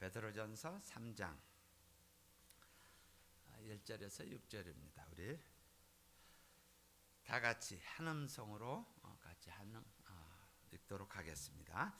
베드로전서 3장 1절에서 6절입니다. 우리 다 같이 한 음성으로 같이 읽도록 하겠습니다.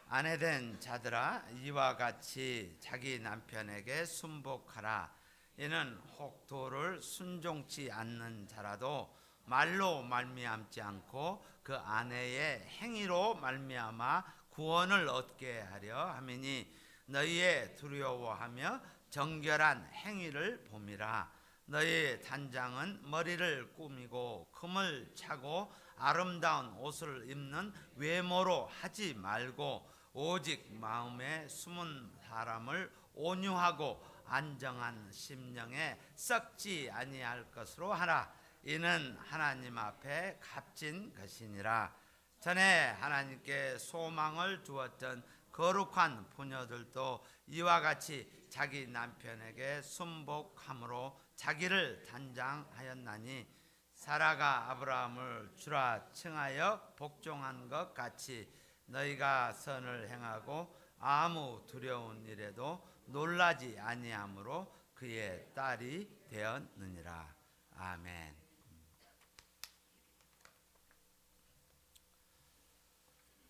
아내된 자들아, 이와 같이 자기 남편에게 순복하라. 이는 혹 도를 순종치 않는 자라도 말로 말미암지 않고 그 아내의 행위로 말미암아 구원을 얻게 하려 함이니, 너희의 두려워하며 정결한 행위를 봄이라. 너희 단장은 머리를 꾸미고 금을 차고 아름다운 옷을 입는 외모로 하지 말고, 오직 마음에 숨은 사람을 온유하고 안정한 심령에 썩지 아니할 것으로 하라. 이는 하나님 앞에 값진 것이니라. 전에 하나님께 소망을 두었던 거룩한 부녀들도 이와 같이 자기 남편에게 순복함으로 자기를 단장하였나니, 사라가 아브라함을 주라 칭하여 복종한 것 같이 너희가 선을 행하고 아무 두려운 일에도 놀라지 아니함으로 그의 딸이 되었느니라. 아멘.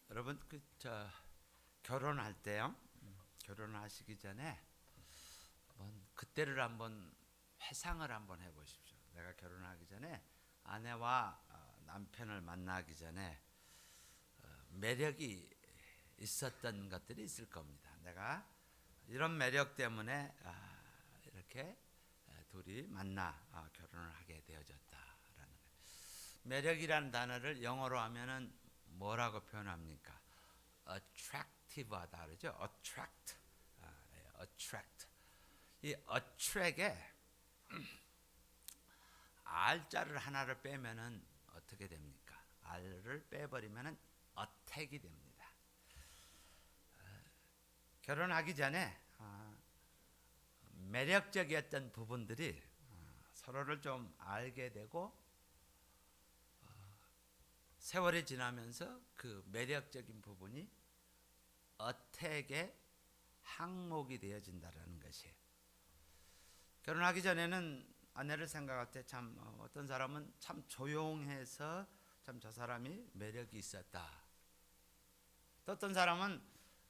여러분, 결혼할 때요, 결혼하시기 전에 그때를 한번 회상을 한번 해보십시오. 내가 결혼하기 전에, 아내와 남편을 만나기 전에 매력이 있었던 것들이 있을 겁니다. 내가 이런 매력 때문에 이렇게 둘이 만나 결혼을 하게 되어졌다라는 거예요. 매력이라는 단어를 영어로 하면은 뭐라고 표현합니까? attractive하다 그러죠. attract. 이 attract에 R자를 하나를 빼면은 어떻게 됩니까? R을 빼버리면은 attack이 됩니다. 결혼하기 전에 매력적이었던 부분들이 서로를 좀 알게 되고, 세월이 지나면서 그 매력적인 부분이 attack의 항목이 되어진다는 것이에요. 결혼하기 전에는 아내를 생각할 때 참 어떤 사람은 참 조용해서 참 저 사람이 매력이 있었다. 또 어떤 사람은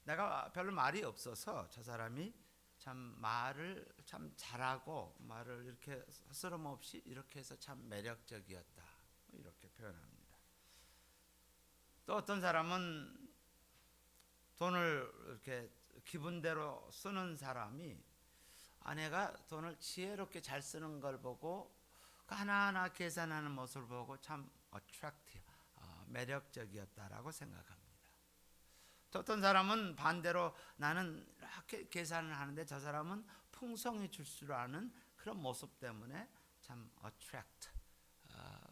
내가 별로 말이 없어서 저 사람이 참 말을 참 잘하고 말을 이렇게 스스럼 없이 이렇게 해서 참 매력적이었다. 이렇게 표현합니다. 또 어떤 사람은 돈을 이렇게 기분대로 쓰는 사람이, 아내가 돈을 지혜롭게 잘 쓰는 걸 보고 하나하나 계산하는 모습을 보고 참 attractive, 매력적이었다라고 생각합니다. 또 어떤 사람은 반대로, 나는 이렇게 계산을 하는데 저 사람은 풍성히 줄 줄 아는 그런 모습 때문에 참 attract,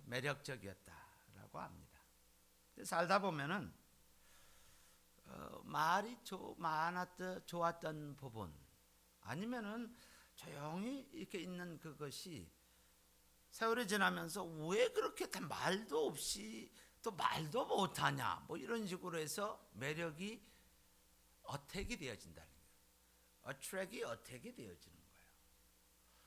매력적이었다라고 합니다. 살다 보면은 말이 많았던 좋았던 부분, 아니면은 조용히 이렇게 있는 그것이 세월이 지나면서 왜 그렇게 다 말도 없이 또 말도 못하냐, 뭐 이런 식으로 해서 매력이 어택이 되어진다는 거예요. attract이 어택이 되어지는 거예요.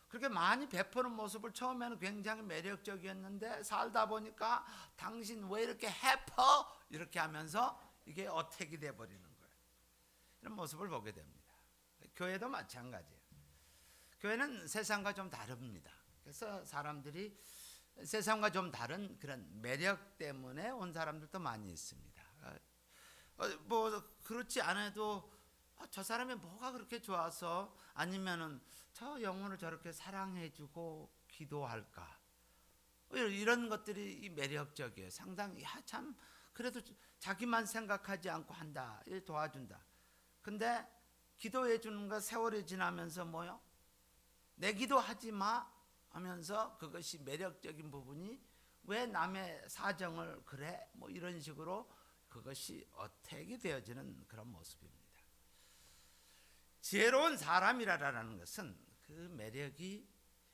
그렇게 많이 베푸는 모습을 처음에는 굉장히 매력적이었는데, 살다 보니까 당신 왜 이렇게 해퍼? 이렇게 하면서 이게 어택이 되어버리는 거예요. 이런 모습을 보게 됩니다. 교회도 마찬가지예요. 교회는 세상과 좀 다릅니다. 그래서 사람들이 세상과 좀 다른 그런 매력 때문에 온 사람들도 많이 있습니다. 뭐 그렇지 않아도 저 사람이 뭐가 그렇게 좋아서, 아니면은 저 영혼을 저렇게 사랑해주고 기도할까, 이런 것들이 매력적이에요. 상당히 참 그래도 자기만 생각하지 않고 한다, 도와준다. 근데 기도해 주는 거 세월이 지나면서 뭐요? 내 기도하지 마 하면서 그것이 매력적인 부분이, 왜 남의 사정을 그래? 뭐 이런 식으로 그것이 어택이 되어지는 그런 모습입니다. 지혜로운 사람이라는 것은 그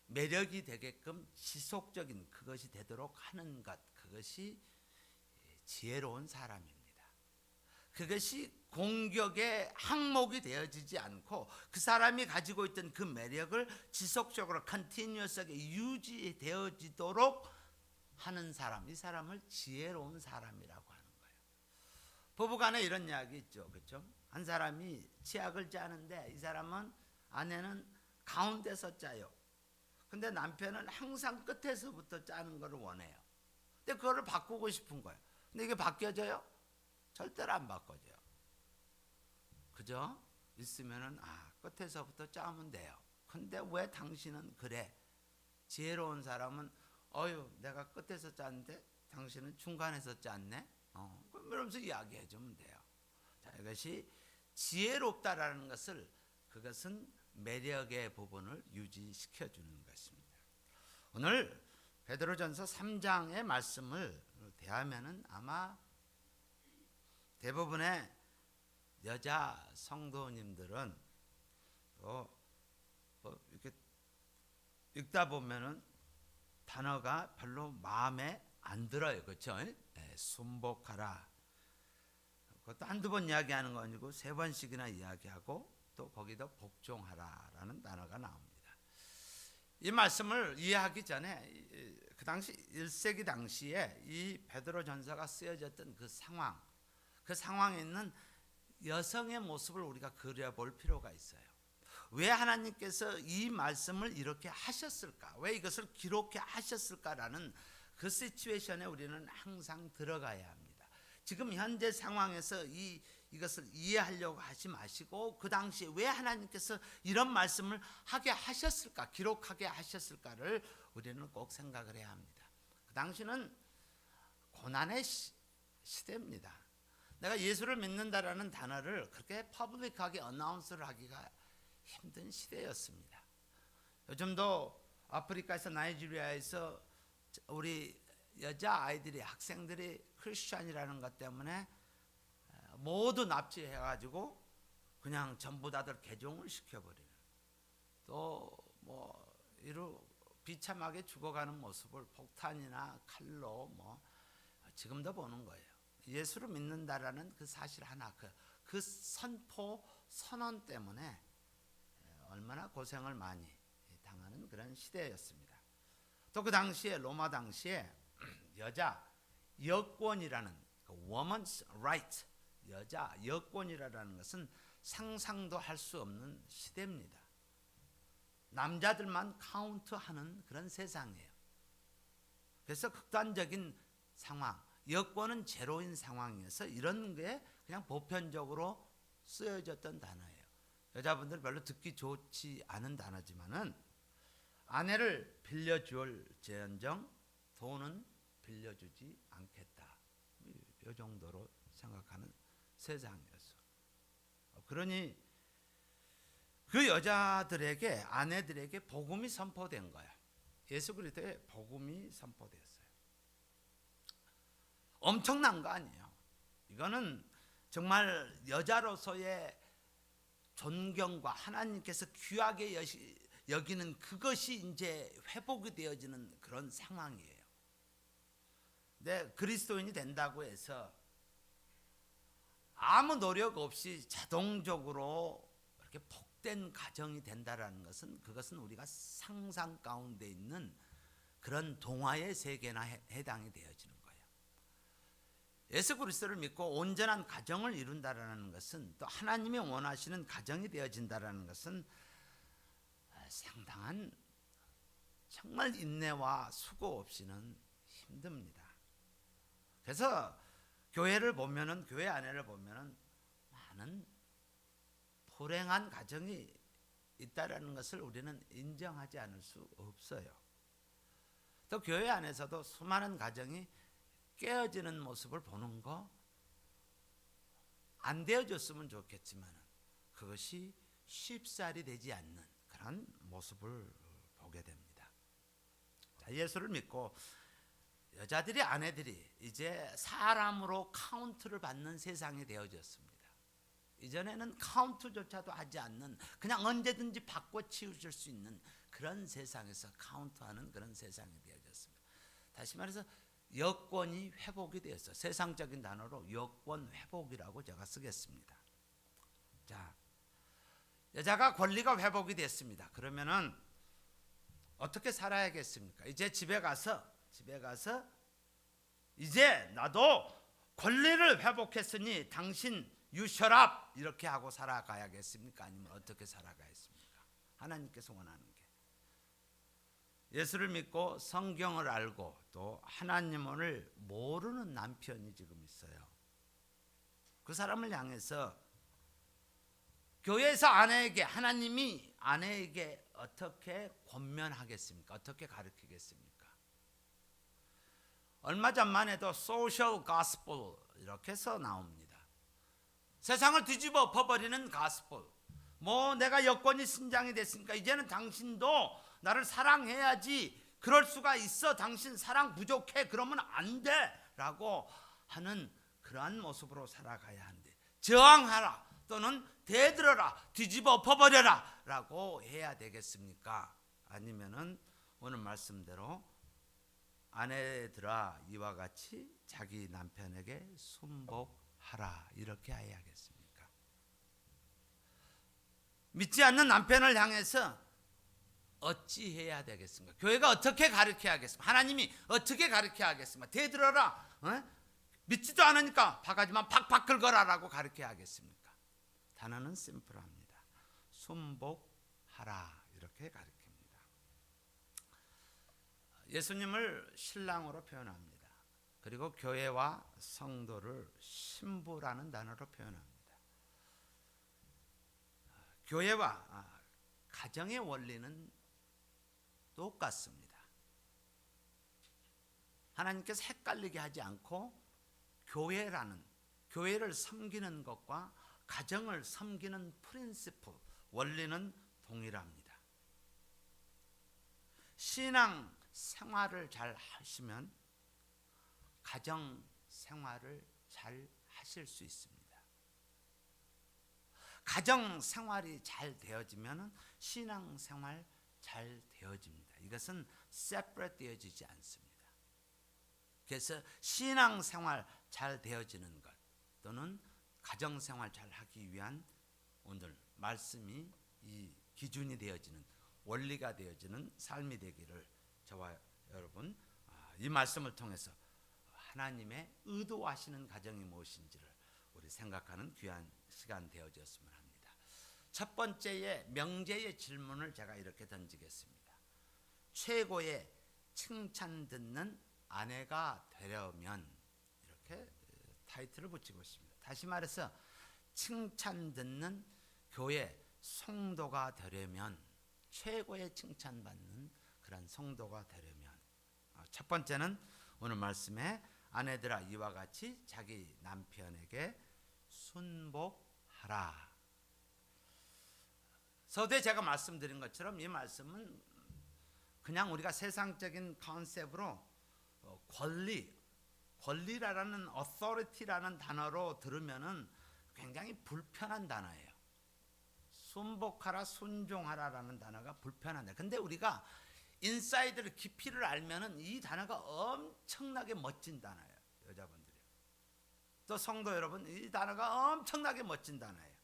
매력이 되게끔 지속적인 그것이 되도록 하는 것, 그것이 지혜로운 사람입니다. 그것이 공격의 항목이 되어지지 않고 그 사람이 가지고 있던 그 매력을 지속적으로 컨티뉴어스하게 유지되어지도록 하는 사람, 이 사람을 지혜로운 사람이라고 하는 거예요. 부부간에 이런 이야기 있죠, 그렇죠? 한 사람이 치약을 짜는데 이 사람은 아내는 가운데서 짜요. 근데 남편은 항상 끝에서부터 짜는 걸 원해요. 근데 그거를 바꾸고 싶은 거예요. 근데 이게 바뀌어져요? 절대로 안 바꿔져요. 그죠? 있으면은 끝에서부터 짜면 돼요. 근데 왜 당신은 그래? 지혜로운 사람은 내가 끝에서 짰는데 당신은 중간에서 짰네? 그러면서 이야기해 주면 돼요. 자, 이것이 지혜롭다라는 것을, 그것은 매력의 부분을 유지시켜 주는 것입니다. 오늘 베드로전서 3장의 말씀을 대하면은 아마 대부분의 여자 성도님들은 이렇게 읽다 보면은 단어가 별로 마음에 안 들어요, 그렇죠? 순복하라. 그것도 한두 번 이야기하는 거 아니고 세 번씩이나 이야기하고 또 거기다 복종하라라는 단어가 나옵니다. 이 말씀을 이해하기 전에 그 당시 1세기 당시에 이 베드로전서가 쓰여졌던 그 상황, 그 상황에 있는 여성의 모습을 우리가 그려볼 필요가 있어요. 왜 하나님께서 이 말씀을 이렇게 하셨을까? 왜 이것을 기록해 하셨을까라는 그 시츄에이션에 우리는 항상 들어가야 합니다. 지금 현재 상황에서 이것을 이해하려고 하지 마시고 그 당시에 왜 하나님께서 이런 말씀을 하게 하셨을까, 기록하게 하셨을까를 우리는 꼭 생각을 해야 합니다. 그 당시는 고난의 시대입니다. 내가 예수를 믿는다라는 단어를 그렇게 퍼블릭하게 어나운스를 하기가 힘든 시대였습니다. 요즘도 아프리카에서 나이지리아에서 우리 여자 아이들이, 학생들이 크리스찬이라는 것 때문에 모두 납치해가지고 그냥 전부 다들 개종을 시켜버리는, 또 이루 비참하게 죽어가는 모습을 폭탄이나 칼로 지금도 보는 거예요. 예수를 믿는다라는 그 사실 하나, 그 선언 때문에 얼마나 고생을 많이 당하는 그런 시대였습니다. 또 그 당시에, 로마 당시에 여자 여권이라는, woman's right, 여자 여권이라는 것은 상상도 할 수 없는 시대입니다. 남자들만 카운트하는 그런 세상이에요. 그래서 극단적인 상황, 여권은 제로인 상황에서 이런 게 그냥 보편적으로 쓰여졌던 단어예요. 여자분들 별로 듣기 좋지 않은 단어지만은 아내를 빌려줄지언정 돈은 빌려주지 않겠다, 이 정도로 생각하는 세상이었어. 그러니 그 여자들에게, 아내들에게 복음이 선포된 거야. 예수 그리스도의 복음이 선포되었어요. 엄청난 거 아니에요. 이거는 정말 여자로서의 존경과 하나님께서 귀하게 여기는 그것이 이제 회복이 되어지는 그런 상황이에요. 근데 그리스도인이 된다고 해서 아무 노력 없이 자동적으로 이렇게 복된 가정이 된다라는 것은, 그것은 우리가 상상 가운데 있는 그런 동화의 세계나 해당이 되어지는 거예요. 예수 그리스도를 믿고 온전한 가정을 이룬다라는 것은, 또 하나님이 원하시는 가정이 되어진다라는 것은 상당한, 정말 인내와 수고 없이는 힘듭니다. 그래서 교회를 보면은, 교회 안에를 보면은 많은 불행한 가정이 있다라는 것을 우리는 인정하지 않을 수 없어요. 또 교회 안에서도 수많은 가정이 깨어지는 모습을 보는 거, 안 되어졌으면 좋겠지만 그것이 쉽사리 되지 않는 그런 모습을 보게 됩니다. 자, 예수를 믿고 여자들이, 아내들이 이제 사람으로 카운트를 받는 세상이 되어졌습니다. 이전에는 카운트조차도 하지 않는, 그냥 언제든지 바꿔 치우실 수 있는 그런 세상에서 카운트하는 그런 세상이 되어졌습니다. 다시 말해서 여권이 회복이 되었어요. 세상적인 단어로 여권 회복이라고 제가 쓰겠습니다. 자, 여자가 권리가 회복이 됐습니다. 그러면은 어떻게 살아야겠습니까? 이제 집에 가서 이제 나도 권리를 회복했으니 당신 유셔랍 이렇게 하고 살아가야겠습니까? 아니면 어떻게 살아가겠습니까? 하나님께서 원하는 게 예수를 믿고 성경을 알고 또 하나님을 모르는 남편이 지금 있어요. 그 사람을 향해서 교회에서 아내에게 하나님이 아내에게 어떻게 권면하겠습니까? 어떻게 가르치겠습니까? 얼마 전만 해도 소셜 가스펠 이렇게 해서 나옵니다. 세상을 뒤집어 엎어버리는 가스펠. 뭐 내가 여건이 신장이 됐으니까 이제는 당신도 나를 사랑해야지. 그럴 수가 있어. 당신 사랑 부족해. 그러면 안 돼. 라고 하는 그러한 모습으로 살아가야 하는데 저항하라 또는 대들어라 뒤집어 엎어버려라 라고 해야 되겠습니까? 아니면은 오늘 말씀대로 아내들아 이와 같이 자기 남편에게 순복하라 이렇게 해야겠습니까? 믿지 않는 남편을 향해서 어찌 해야 되겠습니까? 교회가 어떻게 가르쳐야 하겠습니까? 하나님이 어떻게 가르쳐야 하겠습니까? 대들어라 믿지도 않으니까 바가지만 팍팍 긁어라라고 가르쳐야 하겠습니까? 단어는 심플합니다. 순복하라 이렇게 가르칩니다. 예수님을 신랑으로 표현합니다. 그리고 교회와 성도를 신부라는 단어로 표현합니다. 교회와 가정의 원리는 똑같습니다. 하나님께서 헷갈리게 하지 않고 교회를 섬기는 것과 가정을 섬기는 프린시플, 원리는 동일합니다. 신앙 생활을 잘 하시면 가정 생활을 잘 하실 수 있습니다. 가정 생활이 잘 되어지면 신앙 생활 잘 되어집니다. 이것은 separate 되어지지 않습니다. 그래서 신앙 생활 잘 되어지는 것 또는 가정 생활 잘 하기 위한 오늘 말씀이 이 기준이 되어지는 원리가 되어지는 삶이 되기를 저와 여러분 이 말씀을 통해서 하나님의 의도하시는 가정이 무엇인지를 우리 생각하는 귀한 시간 되어졌으면 합니다. 첫 번째의 명제의 질문을 제가 이렇게 던지겠습니다. 최고의 칭찬 듣는 아내가 되려면 이렇게 타이틀을 붙이고 있습니다. 다시 말해서 칭찬 듣는 교회 성도가 되려면 최고의 칭찬받는 그런 성도가 되려면 첫 번째는 오늘 말씀에 아내들아 이와 같이 자기 남편에게 순복하라. 서두에 제가 말씀드린 것처럼 이 말씀은 그냥 우리가 세상적인 컨셉으로 권리라는 authority라는 단어로 들으면은 굉장히 불편한 단어예요. 순복하라, 순종하라라는 단어가 불편한데, 근데 우리가 인사이드를 깊이를 알면은 이 단어가 엄청나게 멋진 단어예요. 여자분들이 또 성도 여러분, 이 단어가 엄청나게 멋진 단어예요.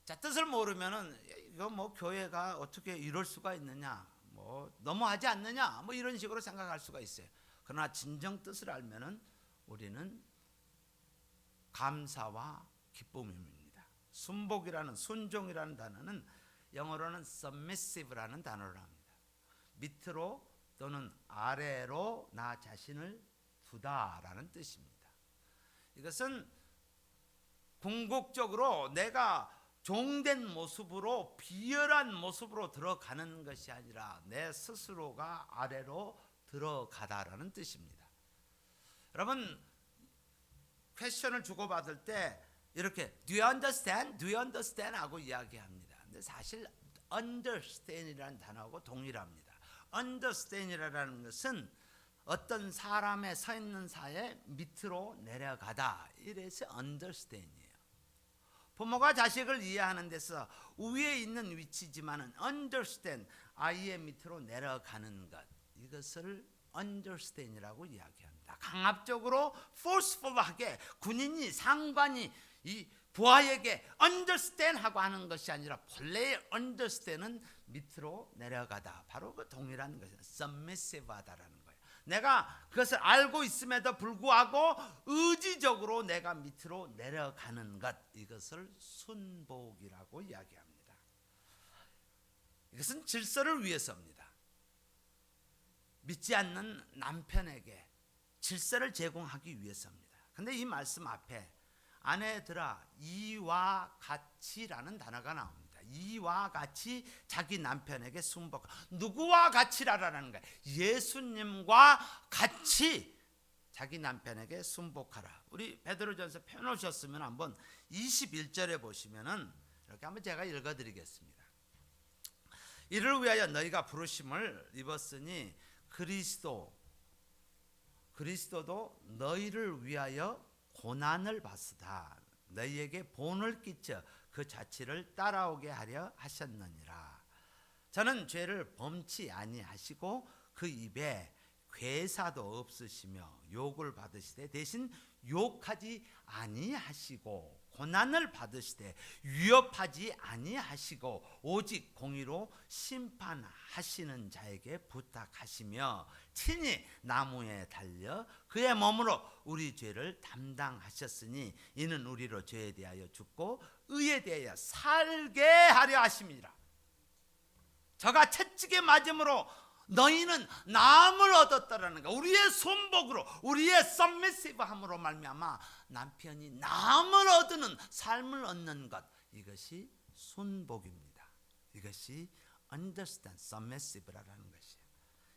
자, 뜻을 모르면은 이거 뭐 교회가 어떻게 이럴 수가 있느냐, 뭐 너무하지 않느냐, 뭐 이런 식으로 생각할 수가 있어요. 그러나 진정 뜻을 알면은 우리는 감사와 기쁨입니다. 순복이라는 순종이라는 단어는 영어로는 submissive라는 단어를 합니다. 밑으로 또는 아래로 나 자신을 두다라는 뜻입니다. 이것은 궁극적으로 내가 종된 모습으로 비열한 모습으로 들어가는 것이 아니라 내 스스로가 아래로 들어가다라는 뜻입니다. 여러분 퀘스천을 주고받을 때 이렇게 Do you understand? Do you understand? 하고 이야기합니다. 근데 사실 understand이라는 단어하고 동일합니다. understand이라는 것은 어떤 사람의 서 있는 사이에 밑으로 내려가다, 이래서 understand이에요. 부모가 자식을 이해하는 데서 위에 있는 위치지만은 understand, 아이의 밑으로 내려가는 것, 이것을 understand이라고 이야기합니다. 강압적으로 forceful하게 군인이 상관이 이 부하에게 understand 하고 하는 것이 아니라 본래의 understand은 밑으로 내려가다. 바로 그 동일한 것이 submissive 하다라는 거예요. 내가 그것을 알고 있음에도 불구하고 의지적으로 내가 밑으로 내려가는 것, 이것을 순복이라고 이야기합니다. 이것은 질서를 위해서입니다. 믿지 않는 남편에게 질서를 제공하기 위해서입니다. 근데 이 말씀 앞에 아내들아 이와 같이라는 단어가 나옵니다. 이와 같이 자기 남편에게 순복. 누구와 같이라라는 거예요. 예수님과 같이 자기 남편에게 순복하라. 우리 베드로전서 펴놓으셨으면 한번 21절에 보시면은 이렇게 한번 제가 읽어드리겠습니다. 이를 위하여 너희가 부르심을 입었으니 그리스도도 너희를 위하여 고난을 받으다 너희에게 본을 끼쳐 그 자취를 따라오게 하려 하셨느니라. 저는 죄를 범치 아니하시고 그 입에 괴사도 없으시며 욕을 받으시되 대신 욕하지 아니하시고 고난을 받으시되 위협하지 아니하시고 오직 공의로 심판하시는 자에게 부탁하시며 친히 나무에 달려 그의 몸으로 우리 죄를 담당하셨으니 이는 우리로 죄에 대하여 죽고 의에 대하여 살게 하려 하심이라. 저가 채찍에 맞음으로 너희는 나음을 얻었다라는 거. 우리의 손복으로, 우리의 submissive함으로 말미암아 남편이 나음을 얻는 삶을 얻는 것, 이것이 순복입니다. 이것이 understand, submissive라는 것이에요.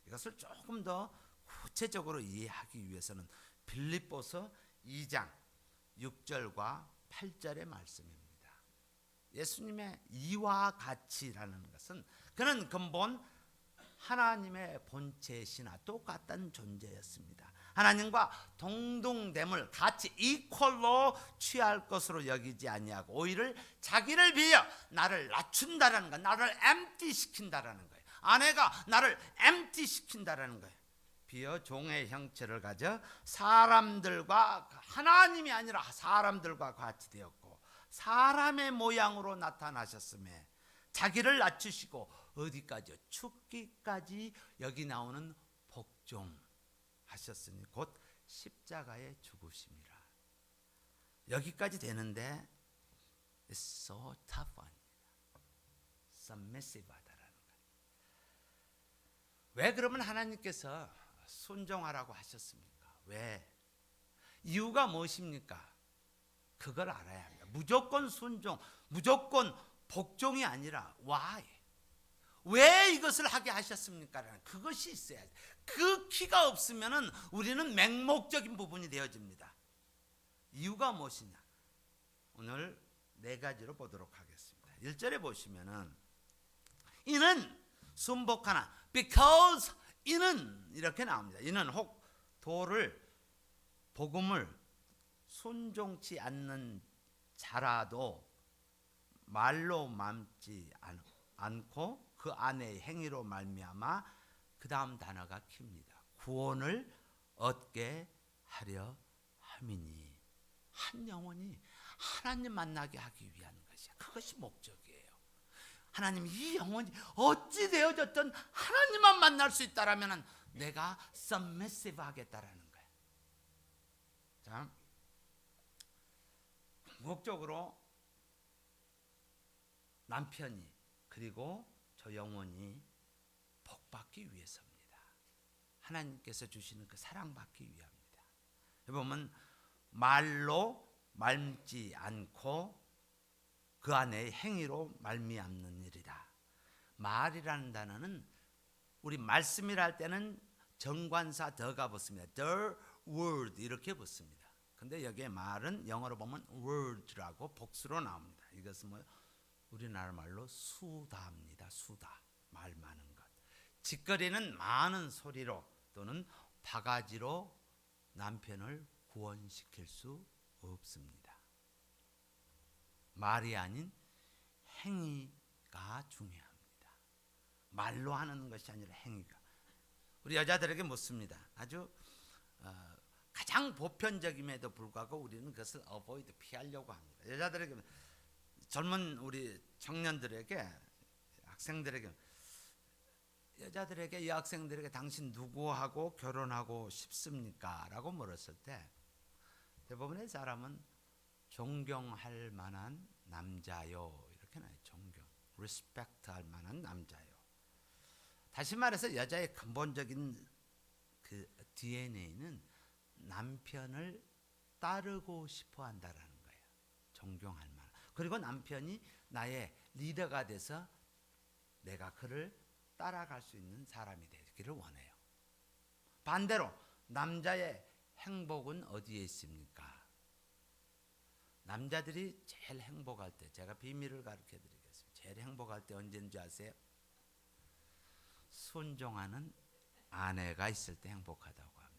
이것을 조금 더 구체적으로 이해하기 위해서는 빌립보서 2장 6절과 8절의 말씀입니다. 예수님의 이와 같이라는 것은 그는 근본 하나님의 본체시나 똑같은 존재였습니다. 하나님과 동등됨을 같이 이퀄로 취할 것으로 여기지 아니하고 오히려 자기를 비하 나를 낮춘다라는 것, 나를 empty 시킨다라는 거예요. 아내가 나를 empty 시킨다라는 거예요. 비어 종의 형체를 가져 사람들과, 하나님이 아니라 사람들과 같이 되었고 사람의 모양으로 나타나셨음에 자기를 낮추시고 어디까지요? 죽기까지, 여기 나오는 복종하셨으니 곧 십자가에 죽으심이라. 여기까지 되는데 It's so tough on you. submissive 하다라는 거예요. 왜 그러면 하나님께서 순종하라고 하셨습니까? 왜? 이유가 무엇입니까? 그걸 알아야 합니다. 무조건 순종, 무조건 복종이 아니라 why? 왜 이것을 하게 하셨습니까? 그것이 있어야 돼. 그 키가 없으면 우리는 맹목적인 부분이 되어집니다. 이유가 무엇이냐? 오늘 네 가지로 보도록 하겠습니다. 1절에 보시면은 이는 순복하나 because 이는 이렇게 나옵니다. 이는 혹 복음을 순종치 않는 자라도 말로 맘지 않고 그 안의 행위로 말미암아 그 다음 단어가 킵니다. 구원을 얻게 하려 함이니. 한 영혼이 하나님 만나게 하기 위한 것이야. 그것이 목적이에요. 하나님, 이 영혼이 어찌 되어졌든 하나님만 만날 수 있다라면 내가 submissive 하겠다라는 거예요. 자, 궁극적으로 남편이 그리고 저 영혼이 복받기 위해서입니다. 하나님께서 주시는 그 사랑받기 위함입니다. 보면 말로 말지 않고 그 안에 행위로 말미암는 일이다. 말이라는 단어는 우리 말씀이라 할 때는 정관사 더가 붙습니다. The word 이렇게 붙습니다. 근데 여기에 말은 영어로 보면 word라고 복수로 나옵니다. 이것은 뭐 우리나라 말로 수다입니다. 수다, 말 많은 것. 짓거리는 많은 소리로 또는 바가지로 남편을 구원시킬 수 없습니다. 말이 아닌 행위가 중요합니다. 말로 하는 것이 아니라 행위가. 우리 여자들에게 묻습니다. 아주 가장 보편적임에도 불구하고 우리는 그것을 avoid 피하려고 합니다. 여자들에게, 젊은 우리 청년들에게, 학생들에게, 여자들에게, 여학생들에게 당신 누구하고 결혼하고 싶습니까? 라고 물었을 때 대부분의 사람은 존경할 만한 남자요 이렇게 나요. 존경, respect 할 만한 남자요. 다시 말해서 여자의 근본적인 그 DNA는 남편을 따르고 싶어 한다라는 거예요. 존경할 만한. 그리고 남편이 나의 리더가 돼서 내가 그를 따라갈 수 있는 사람이 되기를 원해요. 반대로 남자의 행복은 어디에 있습니까? 남자들이 제일 행복할 때, 제가 비밀을 가르쳐 드리겠습니다. 제일 행복할 때 언제인지 아세요? 순종하는 아내가 있을 때 행복하다고 합니다.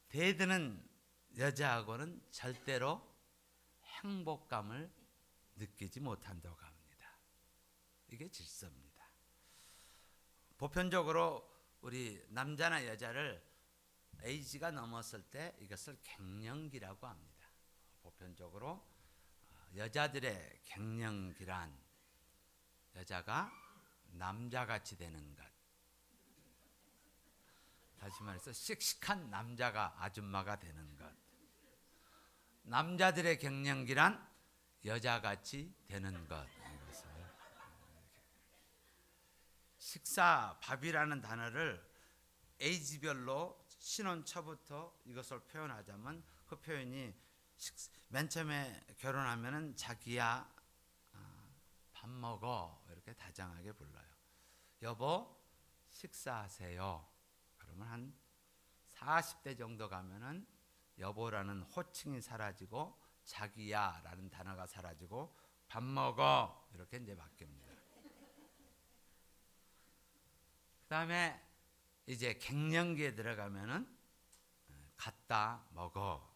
대드는 여자하고는 절대로 행복감을 느끼지 못한다고 합니다. 이게 질서입니다. 보편적으로 우리 남자나 여자를 에이지가 넘었을 때 이것을 갱년기라고 합니다. 보편적으로 여자들의 갱년기란 여자가 남자같이 되는 것. 다시 말해서 씩씩한 남자가 아줌마가 되는 것. 남자들의 갱년기란 여자같이 되는 것. 식사, 밥이라는 단어를 에이지별로 신혼 초부터 이것을 표현하자면 그 표현이 맨 처음에 결혼하면은 자기야 밥 먹어 이렇게 다정하게 불러요. 여보 식사하세요. 그러면 한 40대 정도 가면은 여보라는 호칭이 사라지고 자기야라는 단어가 사라지고 밥 먹어 이렇게 이제 바뀝니다. 그다음에 이제 갱년기에 들어가면은 갖다 먹어.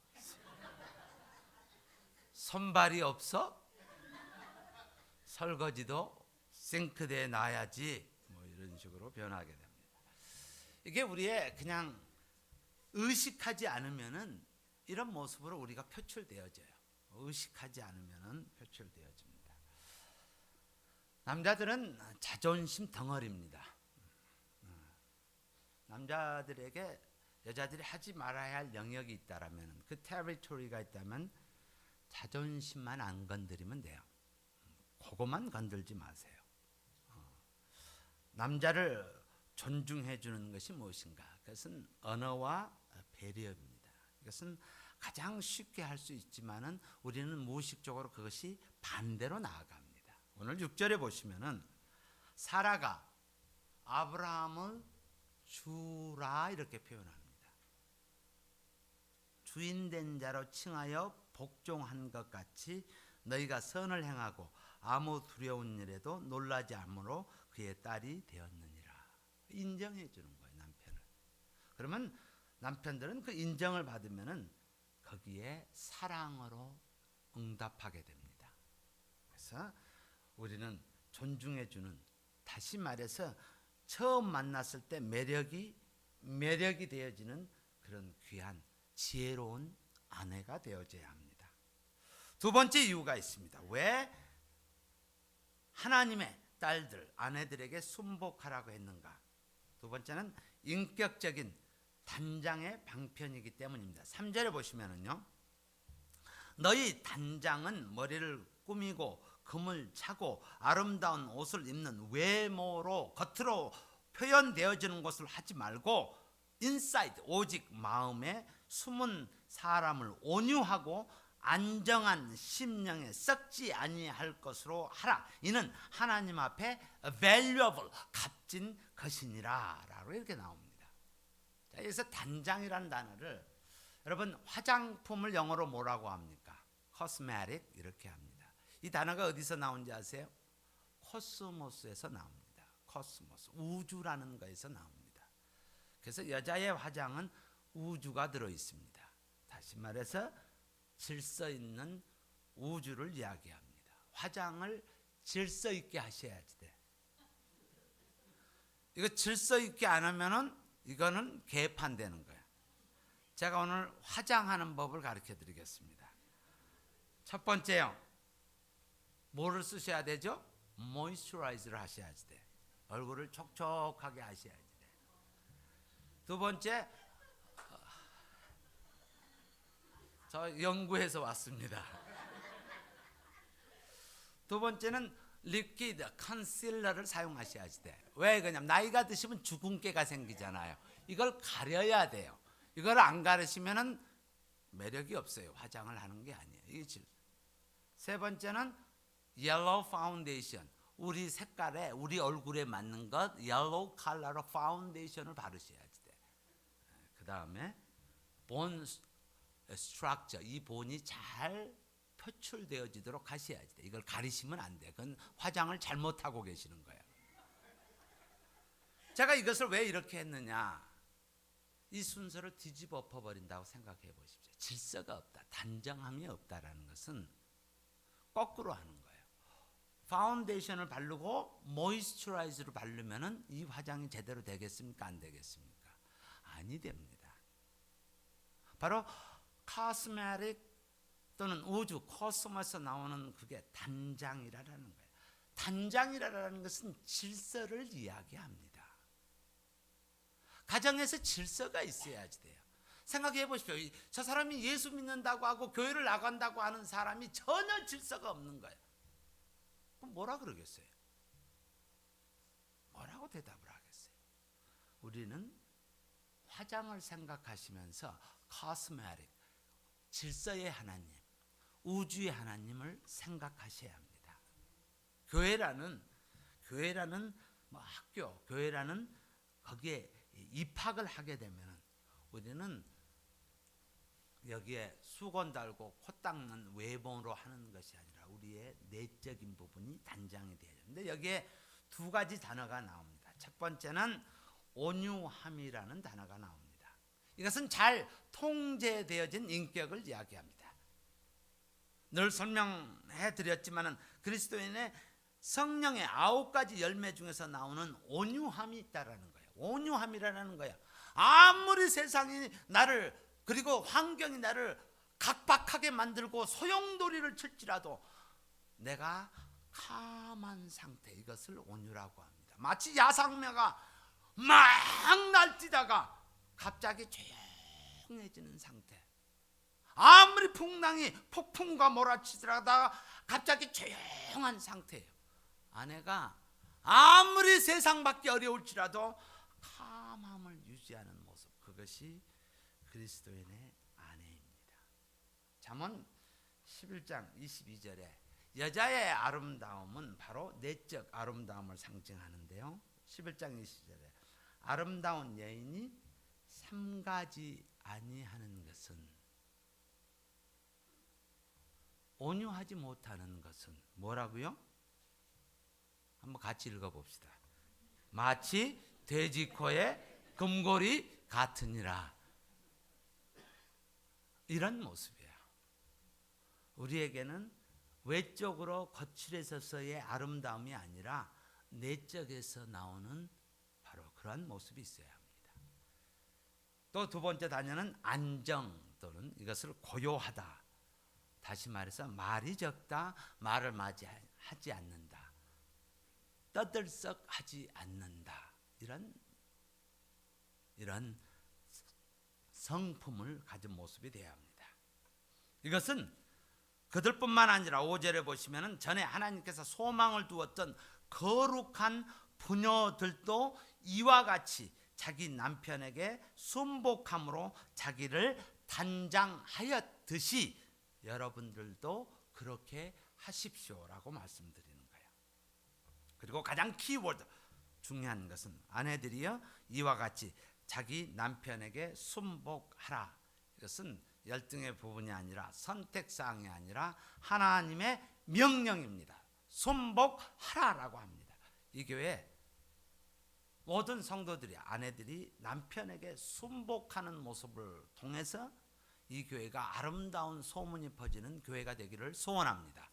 손발이 없어? 설거지도 싱크대에 놔야지. 뭐 이런 식으로 변하게 됩니다. 이게 우리의 그냥 의식하지 않으면은 이런 모습으로 우리가 표출되어져요. 의식하지 않으면은 표출되어집니다. 남자들은 자존심 덩어리입니다. 남자들에게 여자들이 하지 말아야 할 영역이 있다라면, 그 테리토리가 있다면 자존심만 안 건드리면 돼요. 그것만 건들지 마세요. 남자를 존중해 주는 것이 무엇인가? 그것은 언어와 배려입니다. 이것은 가장 쉽게 할 수 있지만은 우리는 무의식적으로 그것이 반대로 나아갑니다. 오늘 6절에 보시면은 사라가 아브라함을 주라 이렇게 표현합니다. 주인된 자로 칭하여 복종한 것 같이 너희가 선을 행하고 아무 두려운 일에도 놀라지 않으므로 그의 딸이 되었느니라. 인정해 주는 거예요, 남편을. 그러면 남편들은 그 인정을 받으면은 거기에 사랑으로 응답하게 됩니다. 그래서 우리는 존중해 주는, 다시 말해서 처음 만났을 때 매력이 되어지는 그런 귀한 지혜로운 아내가 되어져야 합니다. 두 번째 이유가 있습니다. 왜 하나님의 딸들, 아내들에게 순복하라고 했는가? 두 번째는 인격적인 단장의 방편이기 때문입니다. 3절에 보시면은요, 너희 단장은 머리를 꾸미고 금을 차고 아름다운 옷을 입는 외모로 겉으로 표현되어지는 것을 하지 말고 인사이드, 오직 마음에 숨은 사람을 온유하고 안정한 심령에 썩지 아니할 것으로 하라. 이는 하나님 앞에 valuable, 값진 것이니라 라고 이렇게 나옵니다. 자, 여기서 단장이라는 단어를, 여러분 화장품을 영어로 뭐라고 합니까? cosmetic 이렇게 합니다. 이 단어가 어디서 나온지 아세요? 코스모스에서 나옵니다. 코스모스, 우주라는 거에서 나옵니다. 그래서 여자의 화장은 우주가 들어 있습니다. 다시 말해서 질서 있는 우주를 이야기합니다. 화장을 질서 있게 하셔야지 돼. 이거 질서 있게 안 하면은 이거는 개판되는 거야. 제가 오늘 화장하는 법을 가르쳐 드리겠습니다. 첫 번째요. 뭐를 쓰셔야 되죠? 모이스처라이저를 하셔야지 돼. 얼굴을 촉촉하게 하셔야지 돼. 두 번째, 저 연구해서 왔습니다. 두 번째는 리퀴드 컨실러를 사용하셔야지 돼. 왜 그러냐면 나이가 드시면 주근깨가 생기잖아요. 이걸 가려야 돼요. 이걸 안 가르시면은 매력이 없어요. 화장을 하는 게 아니에요. 이게 세 번째는 옐로우 파운데이션. 우리 색깔에 우리 얼굴에 맞는 것 옐로우 컬러로 파운데이션을 바르셔야지 돼. 그 다음에 본 스트럭처, 이 본이 잘 표출되어지도록 하셔야지 돼. 이걸 가리시면 안 돼. 그건 화장을 잘못하고 계시는 거예요. 제가 이것을 왜 이렇게 했느냐, 이 순서를 뒤집어 엎어버린다고 생각해 보십시오. 질서가 없다, 단정함이 없다라는 것은 거꾸로 하는 거예요. 파운데이션을 바르고 모이스처라이저를 바르면은 이 화장이 제대로 되겠습니까? 안 되겠습니까? 아니 됩니다. 바로 코스메틱 또는 우주 코스모스에서 나오는 그게 단장이라는 거예요. 단장이라는 것은 질서를 이야기합니다. 가정에서 질서가 있어야지 돼요. 생각해 보십시오. 저 사람이 예수 믿는다고 하고 교회를 나간다고 하는 사람이 전혀 질서가 없는 거예요. 그럼 뭐라 그러겠어요? 뭐라고 대답을 하겠어요? 우리는 화장을 생각하시면서 코스메틱, 질서의 하나님, 우주의 하나님을 생각하셔야 합니다. 교회라는 학교, 교회라는 거기에 입학을 하게 되면 우리는 여기에 수건 달고 코 닦는 외모로 하는 것이 아니라 우리의 내적인 부분이 단장이 되어야 되는데 여기에 두 가지 단어가 나옵니다. 첫 번째는 온유함이라는 단어가 나옵니다. 이것은 잘 통제되어진 인격을 이야기합니다. 늘 설명해 드렸지만은 그리스도인의 성령의 9가지 열매 중에서 나오는 온유함이 있다라는 거예요. 온유함이라는 거야. 아무리 세상이 나를, 그리고 환경이 나를 각박하게 만들고 소용돌이를 칠지라도 내가 캄한 상태, 이것을 온유라고 합니다. 마치 야상매가 막 날뛰다가 갑자기 조용해지는 상태. 아무리 폭풍과 몰아치더라도 갑자기 조용한 상태예요. 아내가 아무리 세상 받기 어려울지라도 캄함을 유지하는 모습, 그것이 그리스도인의 아내입니다. 잠언 11장 22절에 여자의 아름다움은 바로 내적 아름다움을 상징하는데요. 11장 22절에 아름다운 여인이 삼가지 아니하는 것은, 온유하지 못하는 것은 뭐라고요? 한번 같이 읽어봅시다. 마치 돼지 코에 금고리 같으니라. 이런 모습이에요. 우리에게는 외적으로 거칠어서의 아름다움이 아니라 내적에서 나오는 바로 그러한 모습이 있어야 합니다. 또 두 번째 단어는 안정 또는 이것을 고요하다. 다시 말해서 말이 적다, 말을 맞이하지 않는다, 떠들썩하지 않는다, 이런 성품을 가진 모습이 되어야 합니다. 이것은 그들뿐만 아니라 5절에 보시면 전에 하나님께서 소망을 두었던 거룩한 부녀들도 이와 같이 자기 남편에게 순복함으로 자기를 단장하였듯이 여러분들도 그렇게 하십시오라고 말씀드리는 거예요. 그리고 가장 키워드, 중요한 것은 아내들이여 이와 같이 자기 남편에게 순복하라. 이것은 열등의 부분이 아니라 선택사항이 아니라 하나님의 명령입니다. 순복하라라고 합니다. 이 교회 모든 성도들이, 아내들이 남편에게 순복하는 모습을 통해서 이 교회가 아름다운 소문이 퍼지는 교회가 되기를 소원합니다.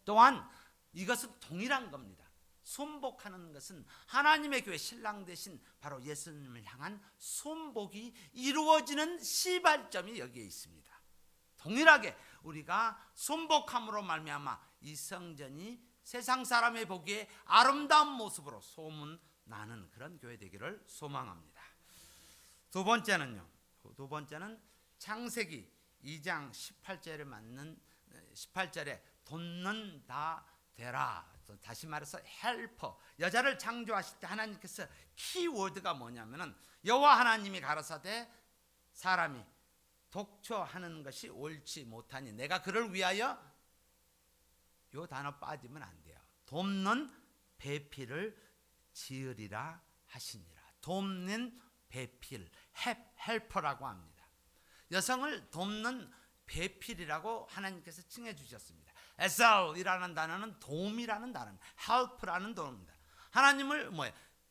또한 이것은 동일한 겁니다. 순복하는 것은 하나님의 교회 신랑 되신 바로 예수님을 향한 순복이 이루어지는 시발점이 여기에 있습니다. 동일하게 우리가 순복함으로 말미암아 이 성전이 세상 사람의 보기에 아름다운 모습으로 소문나는 그런 교회 되기를 소망합니다. 두 번째는 창세기 2장 18절에 맞는 18절에 돕는 다 되라. 다시 말해서 헬퍼, 여자를 창조하실 때 하나님께서 키워드가 뭐냐면은 여호와 하나님이 가라사대 사람이 독초하는 것이 옳지 못하니 내가 그를 위하여, 요 단어 빠지면 안 돼요. 돕는 배필을 지으리라 하시니라. 돕는 배필, 헬퍼라고 합니다. 여성을 돕는 배필이라고 하나님께서 칭해 주셨습니다. 에셀이라는 단어는 도움이라는 단어입니다. help라는 단어입니다. 하나님을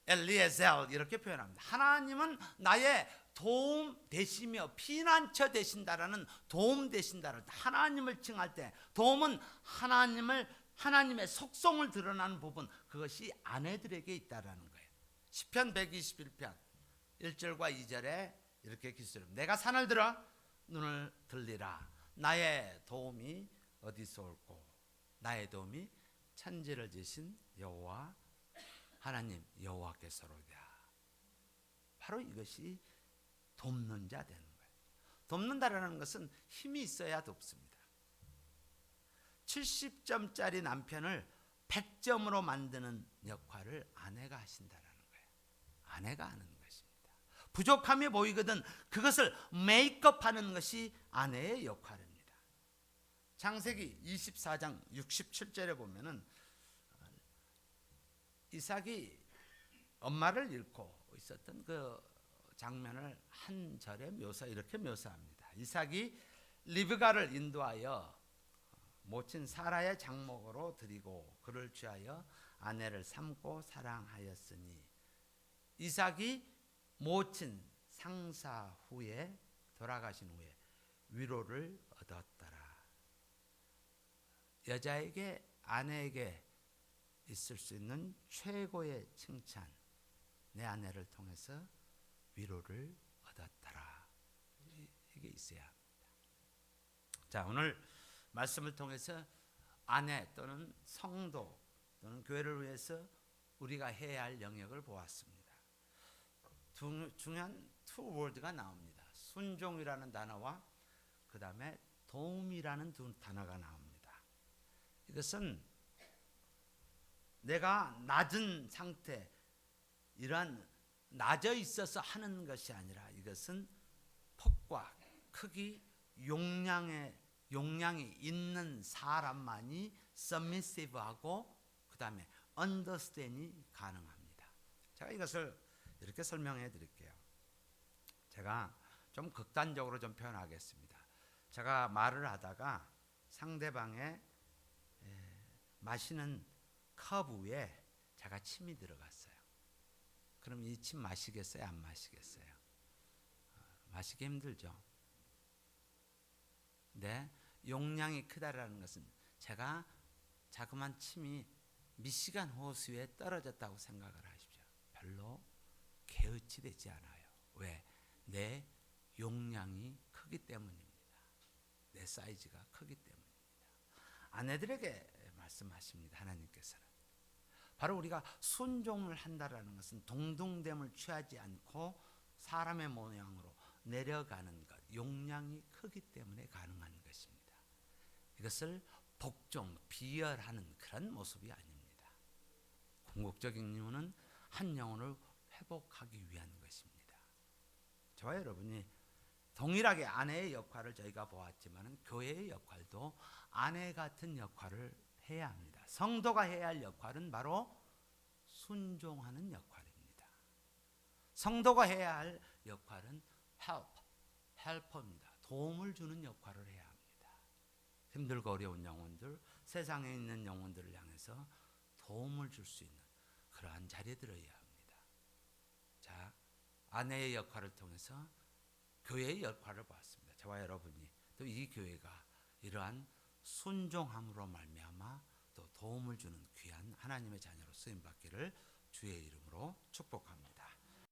엘리에셀 이렇게 표현합니다. 하나님은 나의 도움 되시며 피난처 되신다라는, 도움 되신다를 하나님을 칭할 때 도움은 하나님의 속성을 드러나는 부분, 그것이 아내들에게 있다라는 거예요. 시편 121편 1절과 2절에 이렇게 기술합니다. 내가 산을 들어 눈을 들리라. 나의 도움이 어디서 올꼬? 나의 도움이 천지를 지신 여호와 하나님 여호와께서로다. 바로 이것이 돕는 자 되는 거예요. 돕는다라는 것은 힘이 있어야 돕습니다. 70점짜리 남편을 100점으로 만드는 역할을 아내가 하신다는 거예요. 아내가 하는 것입니다. 부족함이 보이거든 그것을 메이크업하는 것이 아내의 역할입니다. 창세기 24장 67절에 보면은 이삭이 엄마를 잃고 있었던 그 장면을 한 절에 이렇게 묘사합니다. 이삭이 리브가를 인도하여 모친 사라의 장목으로 드리고 그를 취하여 아내를 삼고 사랑하였으니 이삭이 모친 상사 후에 돌아가신 후에 위로를 얻었더라. 여자에게, 아내에게 있을 수 있는 최고의 칭찬, 내 아내를 통해서 위로를 얻었더라. 이게 있어야 합니다. 자, 오늘 말씀을 통해서 아내 또는 성도 또는 교회를 위해서 우리가 해야 할 영역을 보았습니다. 중요한 두 월드가 나옵니다. 순종이라는 단어와 그 다음에 도움이라는 두 단어가 나옵니다. 이것은 내가 낮은 상태, 이러한 낮아 있어서 하는 것이 아니라 이것은 폭과 크기, 용량이 있는 사람만이 submissive하고 그 다음에 understand이 가능합니다. 제가 이것을 이렇게 설명해 드릴게요. 제가 좀 극단적으로 좀 표현하겠습니다. 제가 말을 하다가 상대방의 마시는 컵 위에 제가 침이 들어갔어요. 그럼 이 침 마시겠어요? 안 마시겠어요? 마시기 힘들죠. 네, 용량이 크다라는 것은 제가 자그마한 침이 미시간 호수에 떨어졌다고 생각을 하십시오. 별로 개의치 되지 않아요. 왜? 내 용량이 크기 때문입니다. 내 사이즈가 크기 때문입니다. 아내들에게 말씀하십니다. 하나님께서는 바로 우리가 순종을 한다라는 것은 동등됨을 취하지 않고 사람의 모양으로 내려가는 것, 용량이 크기 때문에 가능한 것입니다. 이것을 복종, 비열하는 그런 모습이 아닙니다. 궁극적인 이유는 한 영혼을 회복하기 위한 것입니다. 저와 여러분이 동일하게 아내의 역할을 저희가 보았지만 교회의 역할도 아내 같은 역할을 해야 합니다. 성도가 해야 할 역할은 바로 순종하는 역할입니다. 성도가 해야 할 역할은 helper입니다. 도움을 주는 역할을 해야 합니다. 힘들고 어려운 영혼들, 세상에 있는 영혼들을 향해서 도움을 줄 수 있는 그러한 자리에 들어야 합니다. 자, 아내의 역할을 통해서 교회의 역할을 보았습니다. 저와 여러분이 또 이 교회가 이러한 순종함으로 말미암아 또 도움을 주는 귀한 하나님의 자녀로 쓰임 받기를 주의 이름으로 축복합니다.